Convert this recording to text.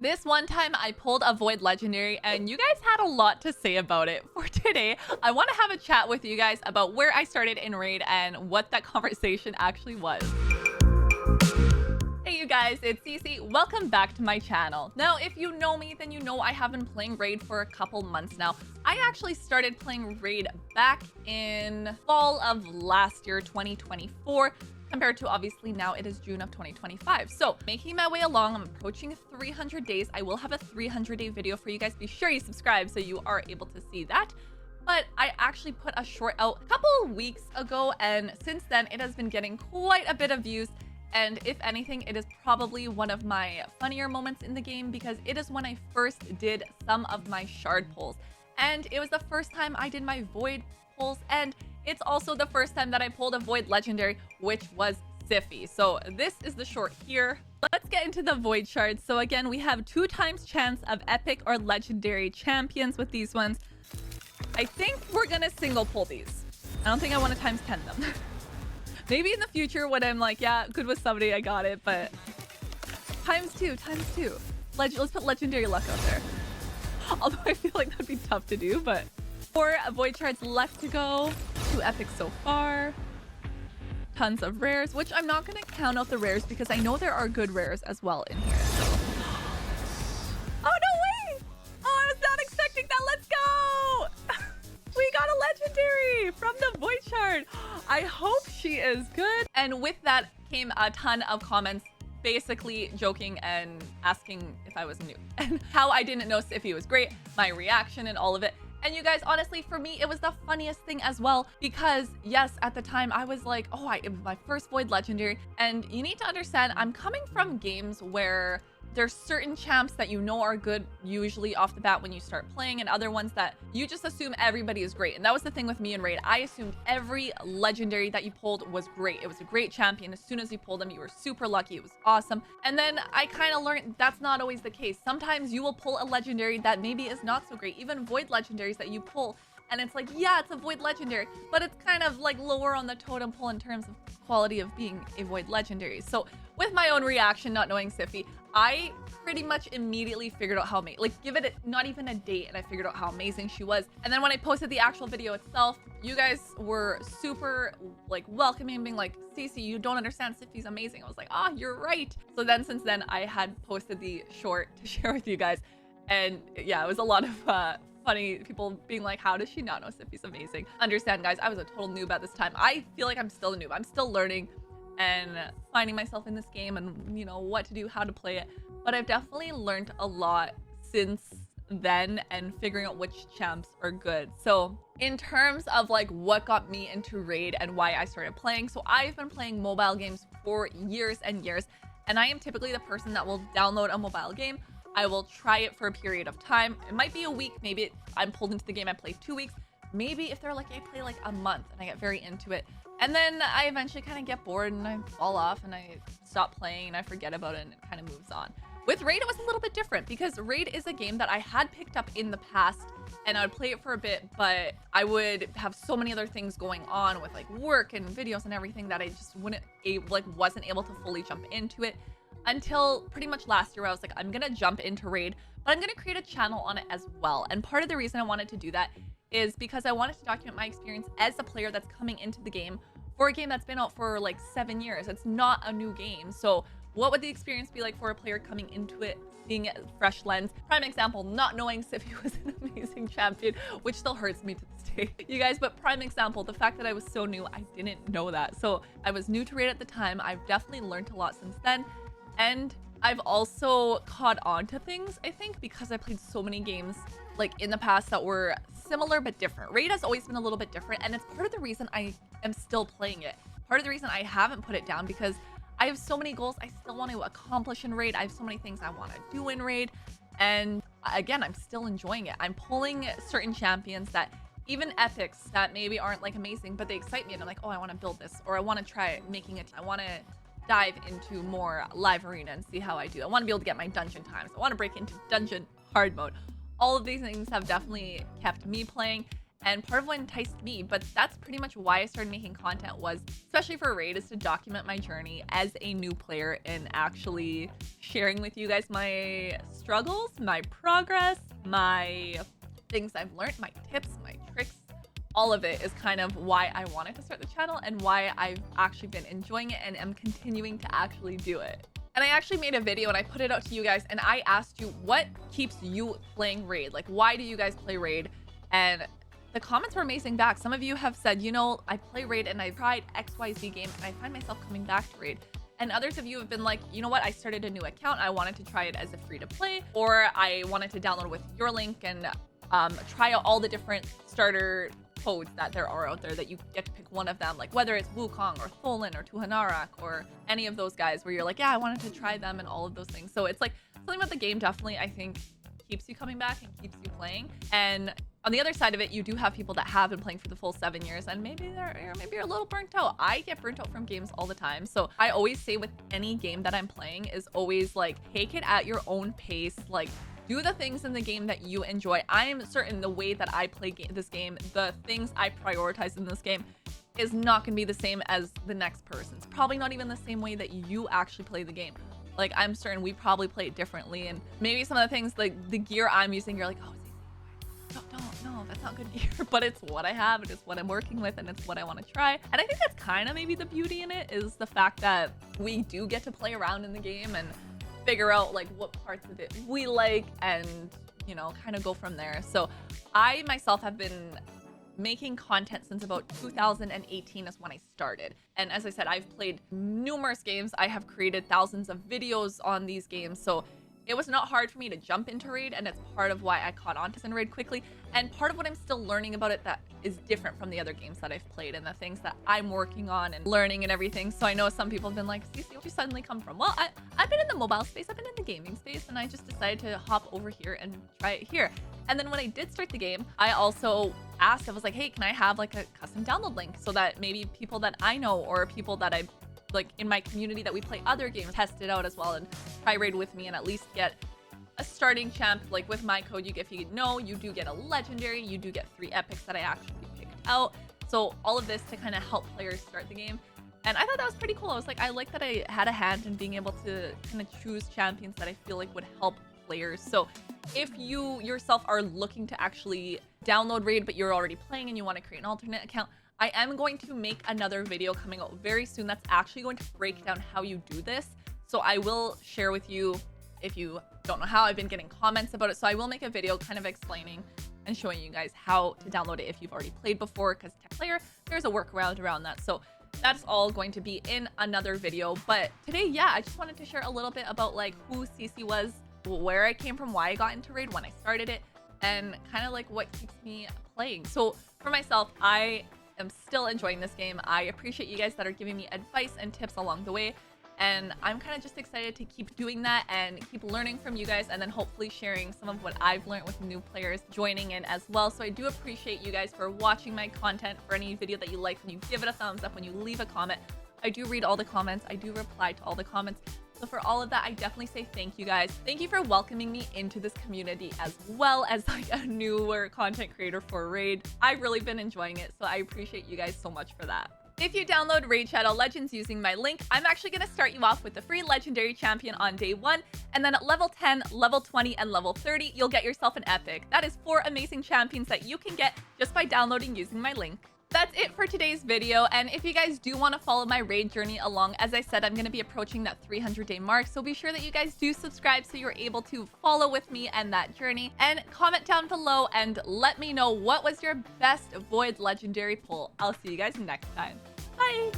This one time I pulled a Void Legendary and you guys had a lot to say about it. For today, I want to have a chat with you guys about where I started in Raid and what that conversation actually was. Hey you guys, it's Cece. Welcome back to my channel. Now, if you know me, then you know I have been playing Raid for a couple months now. I actually started playing Raid back in fall of last year, 2024. Compared to obviously now it is June of 2025. So making my way along, I'm approaching 300 days. I will have a 300-day video for you guys. Be sure you subscribe so you are able to see that. But I actually put a short out a couple of weeks ago, and since then it has been getting quite a bit of views. And if anything, it is probably one of my funnier moments in the game because it is when I first did some of my shard pulls. And it was the first time I did my void pulls, and it's also the first time that I pulled a Void Legendary, which was Siphi. So this is the short here. Let's get into the Void shards. So again, we have 2 times chance of epic or legendary champions with these ones. I think we're gonna single pull these. I don't think I want to times 10 them. Maybe in the future when I'm like, yeah, good with somebody, I got it, but times two. Let's put legendary luck out there. Although I feel like that'd be tough to do, but 4 void shards left to go. 2 epics so far. Tons of rares, which I'm not going to count out the rares because I know there are good rares as well in here. So. Oh, no way! Oh, I was not expecting that. Let's go! We got a legendary from the void shard. I hope she is good. And with that came a ton of comments basically joking and asking if I was new and how I didn't know Siphi was great, my reaction and all of it. And you guys, honestly, for me, it was the funniest thing as well, because yes, at the time I was like, oh, it was my first Void Legendary. And you need to understand, I'm coming from games where there's certain champs that you know are good usually off the bat when you start playing, and other ones that you just assume everybody is great. And that was the thing with me in Raid. I assumed every legendary that you pulled was great. It was a great champion. As soon as you pulled them, you were super lucky. It was awesome. And then I kind of learned that's not always the case. Sometimes you will pull a legendary that maybe is not so great. Even void legendaries that you pull, and it's like, yeah, it's a void legendary, but it's kind of like lower on the totem pole in terms of quality of being a void legendary. So with my own reaction, not knowing Siphi, I pretty much immediately figured out how amazing, like give it not even a date, and I figured out how amazing she was. And then when I posted the actual video itself, you guys were super like welcoming, being like, Cece, you don't understand, Siphi's amazing. I was like, ah, you're right. So then since then I had posted the short to share with you guys. And yeah, it was a lot of funny people being like, how does she not know Siphi's amazing? Understand, guys, I was a total noob at this time. I feel like I'm still a noob. I'm still learning and finding myself in this game and, you know, what to do, how to play it. But I've definitely learned a lot since then and figuring out which champs are good. So in terms of like what got me into Raid and why I started playing, so I've been playing mobile games for years and years, and I am typically the person that will download a mobile game. I will try it for a period of time. It might be a week. Maybe I'm pulled into the game, I play 2 weeks. Maybe if they're like, I play like a month and I get very into it. And then I eventually kind of get bored and I fall off and I stop playing and I forget about it and it kind of moves on. With Raid, it was a little bit different because Raid is a game that I had picked up in the past and I would play it for a bit, but I would have so many other things going on with like work and videos and everything that I just wasn't able to fully jump into it. Until pretty much last year where I was like, I'm gonna jump into Raid, but I'm gonna create a channel on it as well. And part of the reason I wanted to do that is because I wanted to document my experience as a player that's coming into the game for a game that's been out for like 7 years. It's not a new game. So what would the experience be like for a player coming into it, seeing it fresh lens? Prime example, not knowing Siphi was an amazing champion, which still hurts me to this day, you guys. But prime example, the fact that I was so new, I didn't know that. So I was new to Raid at the time. I've definitely learned a lot since then. And I've also caught on to things, I think, because I played so many games like in the past that were similar but different. Raid has always been a little bit different, and it's part of the reason I am still playing it. Part of the reason I haven't put it down because I have so many goals I still want to accomplish in Raid. I have so many things I want to do in Raid. And again, I'm still enjoying it. I'm pulling certain champions that even epics that maybe aren't like amazing, but they excite me. And I'm like, oh, I want to build this, or I want to try making it. I want to dive into more live arena and see how I do. I want to be able to get my dungeon times. I want to break into dungeon hard mode. All of these things have definitely kept me playing. and part of what enticed me, but that's pretty much why I started making content, was especially for Raid, is to document my journey as a new player and actually sharing with you guys my struggles, my progress, my things I've learned, my tips, my tricks. All of it is kind of why I wanted to start the channel and why I've actually been enjoying it and am continuing to actually do it. And I actually made a video and I put it out to you guys and I asked you, what keeps you playing Raid? Like, why do you guys play Raid? And the comments were amazing back. Some of you have said, you know, I play Raid and I tried XYZ game and I find myself coming back to Raid. And others of you have been like, you know what, I started a new account. I wanted to try it as a free to play, or I wanted to download with your link and try out all the different starter codes that there are out there that you get to pick one of them, like whether it's Wukong or Tholen or Tuhanarak or any of those guys where you're like, yeah, I wanted to try them and all of those things. So it's like something about the game definitely, I think, keeps you coming back and keeps you playing. And on the other side of it, you do have people that have been playing for the full 7 years and maybe you're a little burnt out. I get burnt out from games all the time. So I always say with any game that I'm playing is always like, take it at your own pace. Like, do the things in the game that you enjoy. I am certain the way that I play this game, the things I prioritize in this game is not going to be the same as the next person's. Probably not even the same way that you actually play the game. Like, I'm certain we probably play it differently, and maybe some of the things, like the gear I'm using, you're like, oh, no, that's not good gear. But it's what I have, and it's what I'm working with, and it's what I want to try. And I think that's kind of maybe the beauty in it, is the fact that we do get to play around in the game and figure out like what parts of it we like and, you know, kind of go from there. So I myself have been making content since about 2018 is when I started. And as I said, I've played numerous games. I have created thousands of videos on these games. So it was not hard for me to jump into Raid, and it's part of why I caught on to Raid quickly. And part of what I'm still learning about it that is different from the other games that I've played and the things that I'm working on and learning and everything. So I know some people have been like, Cece, where'd you suddenly come from? Well, I've been in the mobile space, I've been in the gaming space, and I just decided to hop over here and try it here. And then when I did start the game, I also asked, I was like, hey, can I have like a custom download link so that maybe people that I know or people that I like in my community that we play other games test it out as well and try Raid with me and at least get a starting champ. Like with my code, if you know, you do get a legendary, you do get 3 epics that I actually picked out. So all of this to kind of help players start the game. And I thought that was pretty cool. I was like, I like that I had a hand in being able to kind of choose champions that I feel like would help players. So if you yourself are looking to actually download Raid, but you're already playing and you want to create an alternate account, I am going to make another video coming out very soon that's actually going to break down how you do this. So I will share with you, if you don't know how, I've been getting comments about it. So I will make a video kind of explaining and showing you guys how to download it if you've already played before, because tech player, there's a workaround around that. So that's all going to be in another video. But today, yeah, I just wanted to share a little bit about like who Cece was, where I came from, why I got into Raid, when I started it, and kind of like what keeps me playing. So for myself, I am still enjoying this game. I appreciate you guys that are giving me advice and tips along the way. And I'm kind of just excited to keep doing that and keep learning from you guys, and then hopefully sharing some of what I've learned with new players joining in as well. So I do appreciate you guys for watching my content. For any video that you like, when you give it a thumbs up, when you leave a comment, I do read all the comments. I do reply to all the comments. So for all of that, I definitely say thank you guys. Thank you for welcoming me into this community as well as like a newer content creator for Raid. I've really been enjoying it, so I appreciate you guys so much for that. If you download Raid Shadow Legends using my link, I'm actually going to start you off with the free legendary champion on day 1, and then at level 10, level 20, and level 30, you'll get yourself an epic. That is 4 amazing champions that you can get just by downloading using my link. That's it for today's video, and if you guys do want to follow my Raid journey along, as I said, I'm going to be approaching that 300-day mark, so be sure that you guys do subscribe so you're able to follow with me and that journey, and comment down below and let me know what was your best Void legendary pull. I'll see you guys next time. Bye!